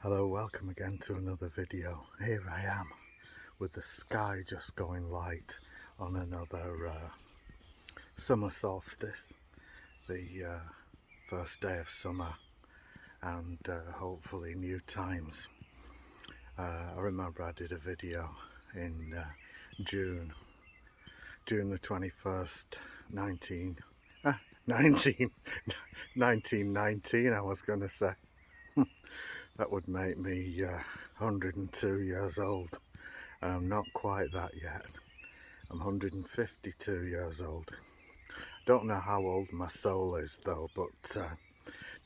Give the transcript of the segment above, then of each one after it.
Hello, welcome again to another video. Here I am with the sky just going light on another summer solstice, the first day of summer and hopefully new times. I remember I did a video in June the 21st, 1919 I was going to say. That would make me 102 years old. I'm not quite that yet. I'm 152 years old. Don't know how old my soul is though, but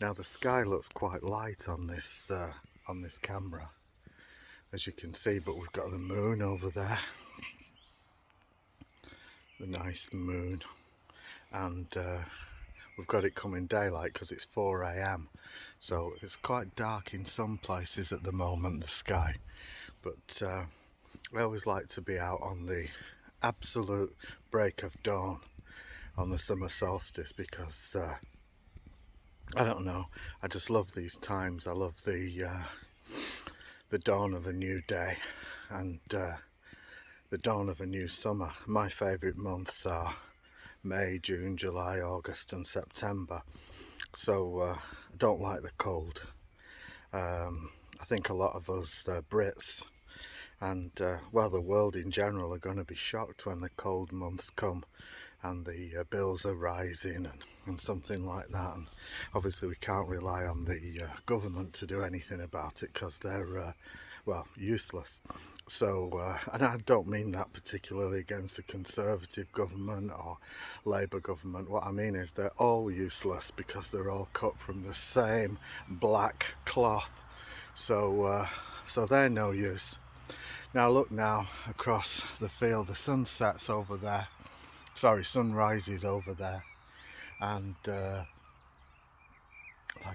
now the sky looks quite light on this camera, as you can see, but we've got the moon over there, the nice moon, and we've got it coming daylight because it's 4 AM, so it's quite dark in some places at the moment, the sky, but I always like to be out on the absolute break of dawn on the summer solstice because I don't know, I just love these times. I love the dawn of a new day and the dawn of a new summer. My favourite months are May, June, July, August and September, so I don't like the cold. I think a lot of us Brits and well, the world in general are going to be shocked when the cold months come and the bills are rising and something like that, and obviously we can't rely on the government to do anything about it because they're well, useless. So and I don't mean that particularly against the Conservative government or Labour government. What I mean is they're all useless because they're all cut from the same black cloth, so so they're no use. Now look now across the field, the sun sets over there, sorry, sun rises over there, and like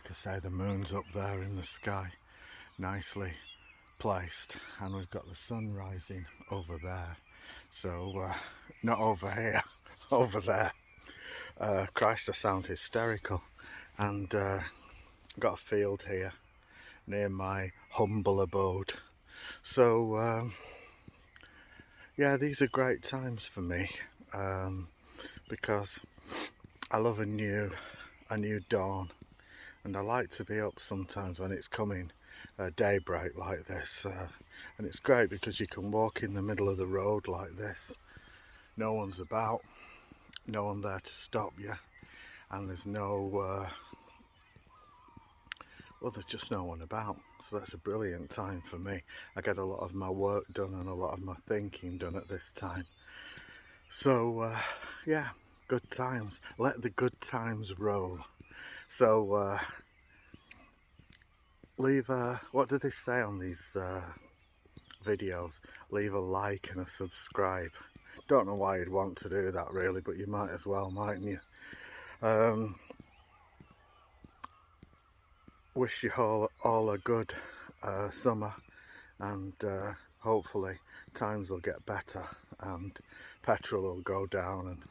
I say, the moon's up there in the sky, nicely placed, and we've got the sun rising over there, so not over here, over there. Christ, I sound hysterical. And got a field here near my humble abode, so yeah, these are great times for me because I love a new dawn, and I like to be up sometimes when it's coming daybreak like this, and it's great because you can walk in the middle of the road like this, no one's about, no one there to stop you, and there's no well, there's just no one about, so that's a brilliant time for me. I get a lot of my work done and a lot of my thinking done at this time, so yeah, good times, let the good times roll. So leave a, what do they say on these videos, leave a like and a subscribe. Don't know why you'd want to do that really, but you might as well, mightn't you? Wish you all a good summer, and hopefully times will get better and petrol will go down and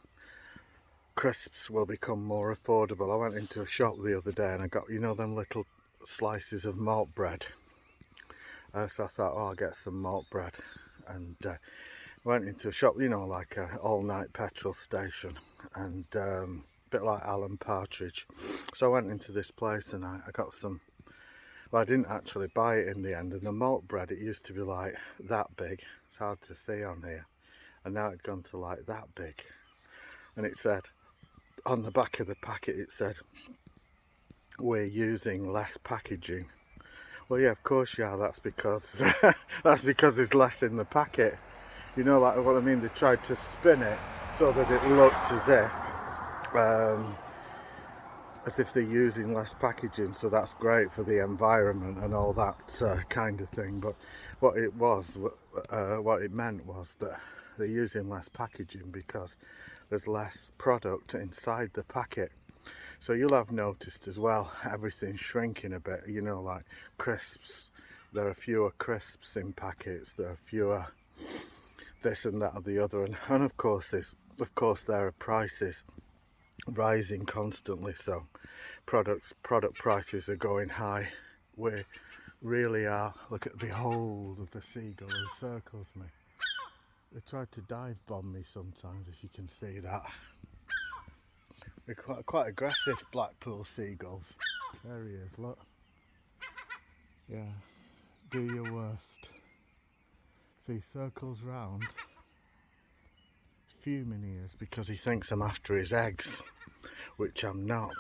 crisps will become more affordable. I went into a shop the other day and I got, you know, them little slices of malt bread, so I thought, oh, I'll get some malt bread, and went into a shop, you know, like a all-night petrol station, and a bit like Alan Partridge. So I went into this place and I got some, well, I didn't actually buy it in the end, and the malt bread, it used to be like that big, it's hard to see on here, and now it's gone to like that big, and it said on the back of the packet, it said, we're using less packaging. Well, yeah, of course you are. That's because that's because there's less in the packet. You know, like what I mean. They tried to spin it so that it looked as if they're using less packaging. So that's great for the environment and all that kind of thing. But what it meant was that they're using less packaging because there's less product inside the packet. So you'll have noticed as well, everything's shrinking a bit, you know, like crisps. There are fewer crisps in packets, there are fewer this and that and the other, and of course there are prices rising constantly, so product prices are going high. We're really are. Look at the whole of the seagull who circles me. They tried to dive bomb me sometimes, if you can see that. They're quite aggressive, Blackpool seagulls. There he is, look. Yeah, do your worst. See, circles round. He's fuming he is because he thinks I'm after his eggs, which I'm not.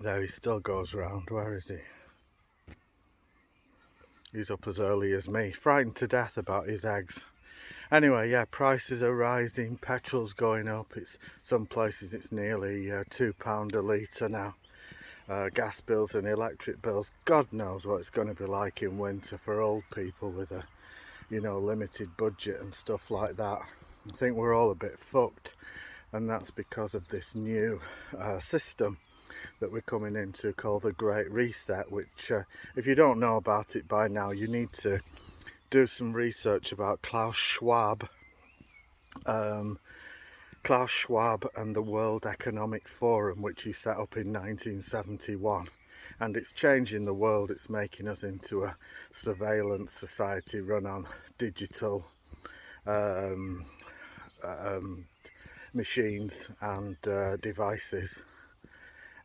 There he still goes round. Where is he? He's up as early as me, frightened to death about his eggs. Anyway, yeah, prices are rising, petrol's going up. It's some places it's nearly £2 a litre now. Gas bills and electric bills, God knows what it's going to be like in winter for old people with a, you know, limited budget and stuff like that. I think we're all a bit fucked, and that's because of this new system that we're coming into called the Great Reset, which if you don't know about it by now, you need to do some research about Klaus Schwab and the World Economic Forum, which he set up in 1971. And it's changing the world. It's making us into a surveillance society run on digital machines and devices.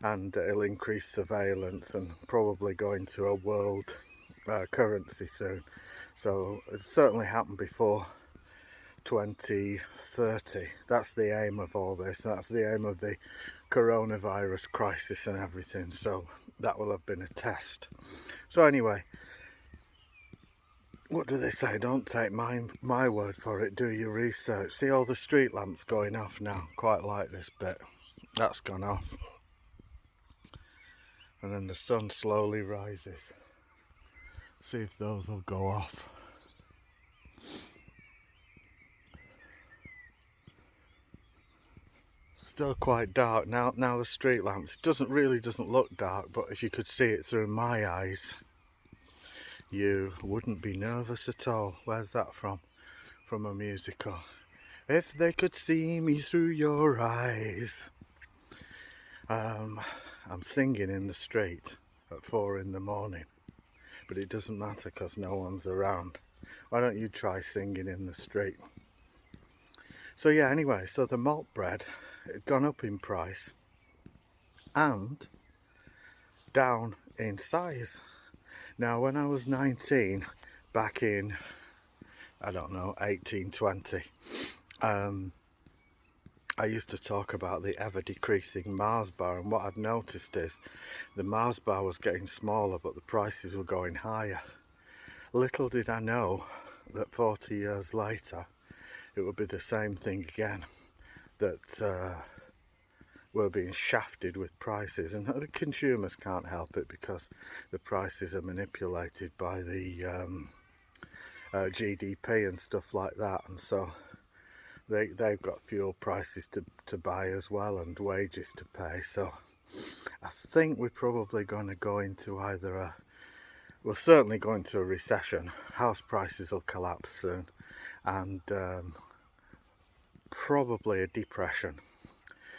And it'll increase surveillance and probably go into a world currency soon. So it's certainly happened before 2030. That's the aim of all this. That's the aim of the coronavirus crisis and everything. So that will have been a test. So anyway, what do they say? Don't take my word for it. Do your research. See all the street lamps going off now. Quite like this bit. That's gone off. And then the sun slowly rises. See if those will go off. Still quite dark now. Now the street lamps. It really doesn't look dark, but if you could see it through my eyes, you wouldn't be nervous at all. Where's that from? From a musical. If they could see me through your eyes. I'm singing in the street at 4 in the morning, but it doesn't matter because no one's around. Why don't you try singing in the street? So yeah, anyway, so the malt bread had gone up in price and down in size. Now, when I was 19, back in, I don't know, 1820, I used to talk about the ever decreasing Mars bar, and what I'd noticed is the Mars bar was getting smaller but the prices were going higher. Little did I know that 40 years later it would be the same thing again, that we're being shafted with prices, and the consumers can't help it because the prices are manipulated by the GDP and stuff like that, and so they've got fuel prices to buy as well and wages to pay. So I think we're probably going to go into we're certainly going to a recession. House prices will collapse soon, and probably a depression.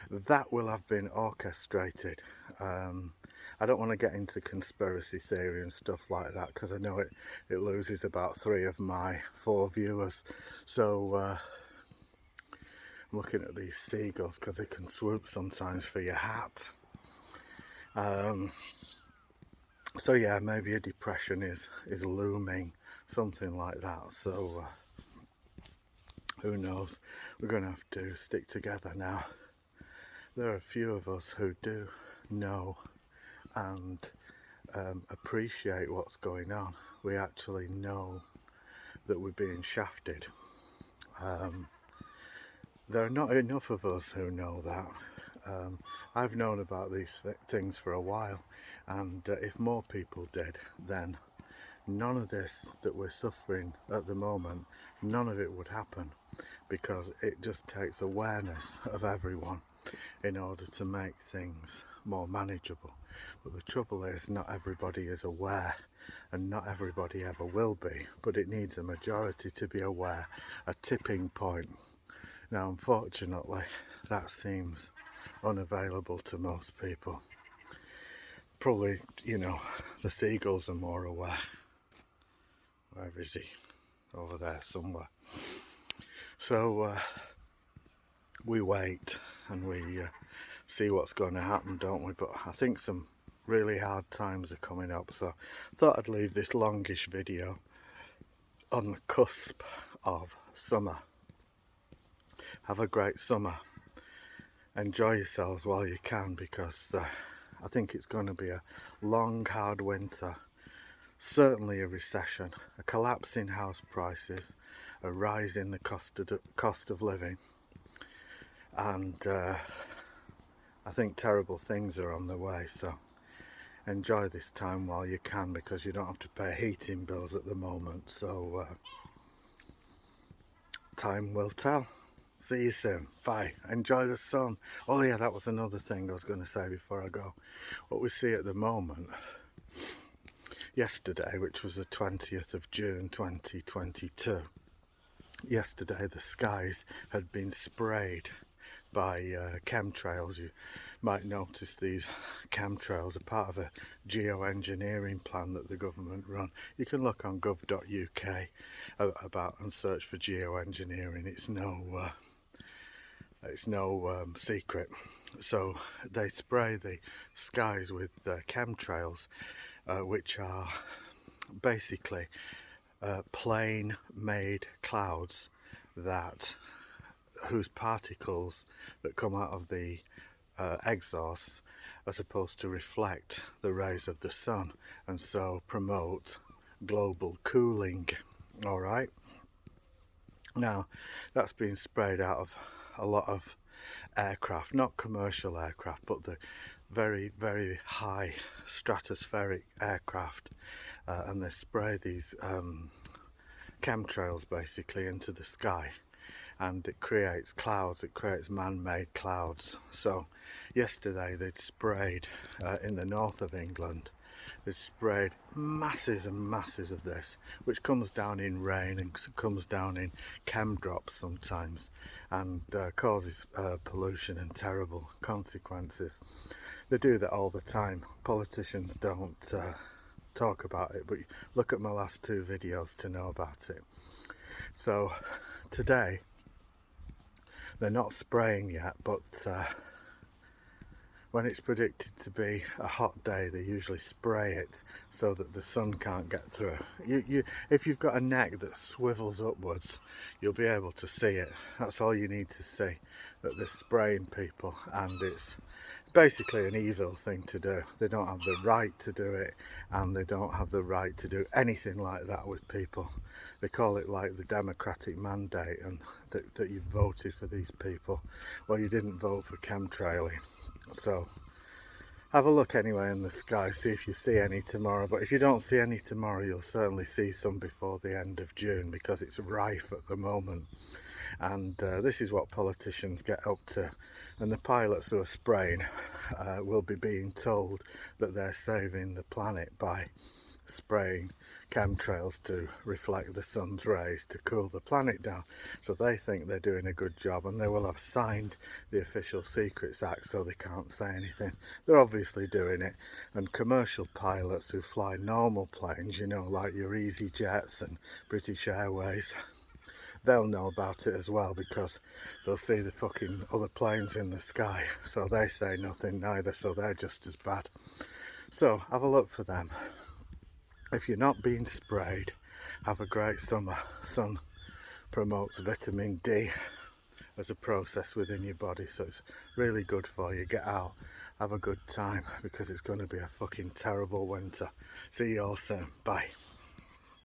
That will have been orchestrated. I don't want to get into conspiracy theory and stuff like that because I know it loses about 3 of my 4 viewers. So I'm looking at these seagulls because they can swoop sometimes for your hat. So yeah, maybe a depression is looming, something like that. So who knows? We're going to have to stick together now. There are a few of us who do know and appreciate what's going on. We actually know that we're being shafted. There are not enough of us who know that. I've known about these things for a while, and if more people did, then none of this that we're suffering at the moment, none of it would happen, because it just takes awareness of everyone in order to make things more manageable. But the trouble is, not everybody is aware, and not everybody ever will be, but it needs a majority to be aware, a tipping point. Now, unfortunately, that seems unavailable to most people. Probably, you know, the seagulls are more aware. Where is he? Over there somewhere. So we wait and we see what's going to happen, don't we? But I think some really hard times are coming up, so I thought I'd leave this longish video on the cusp of summer. Have a great summer. Enjoy yourselves while you can, because I think it's going to be a long, hard winter. Certainly a recession, a collapse in house prices, a rise in the cost of living, and I think terrible things are on the way. So enjoy this time while you can, because you don't have to pay heating bills at the moment. So time will tell. See you soon. Bye. Enjoy the sun. Oh yeah, that was another thing I was going to say before I go. What we see at the moment, yesterday, which was the 20th of June 2022, yesterday the skies had been sprayed by chemtrails. You might notice these chemtrails are part of a geoengineering plan that the government run. You can look on gov.uk about and search for geoengineering. It's no secret. So they spray the skies with chemtrails, which are basically plane made clouds whose particles that come out of the exhausts are supposed to reflect the rays of the sun and so promote global cooling. All right, now that's been sprayed out of a lot of aircraft, not commercial aircraft, but the very, very high stratospheric aircraft, and they spray these chemtrails basically into the sky, and it creates clouds, it creates man-made clouds. So yesterday they'd sprayed in the north of England, they sprayed masses and masses of this, which comes down in rain and comes down in chem drops sometimes, and causes pollution and terrible consequences. They do that all the time. Politicians don't talk about it, but look at my last two videos to know about it. So today they're not spraying yet, but when it's predicted to be a hot day, they usually spray it so that the sun can't get through. If you've got a neck that swivels upwards, you'll be able to see it. That's all you need to see, that they're spraying people, and it's basically an evil thing to do. They don't have the right to do it, and they don't have the right to do anything like that with people. They call it like the democratic mandate, and that you voted for these people. Well, you didn't vote for chemtrailing. So have a look anyway in the sky, see if you see any tomorrow. But if you don't see any tomorrow, you'll certainly see some before the end of June, because it's rife at the moment. And this is what politicians get up to. And the pilots who are spraying will be being told that they're saving the planet by spraying chemtrails to reflect the sun's rays to cool the planet down. So they think they're doing a good job, and they will have signed the Official Secrets Act, so they can't say anything. They're obviously doing it. And commercial pilots who fly normal planes, you know, like your EasyJets and British Airways, they'll know about it as well, because they'll see the fucking other planes in the sky, so they say nothing neither, so they're just as bad. So have a look for them. If you're not being sprayed, have a great summer. Sun promotes vitamin D as a process within your body, so it's really good for you. Get out, have a good time, because it's going to be a fucking terrible winter. See you all soon. Bye.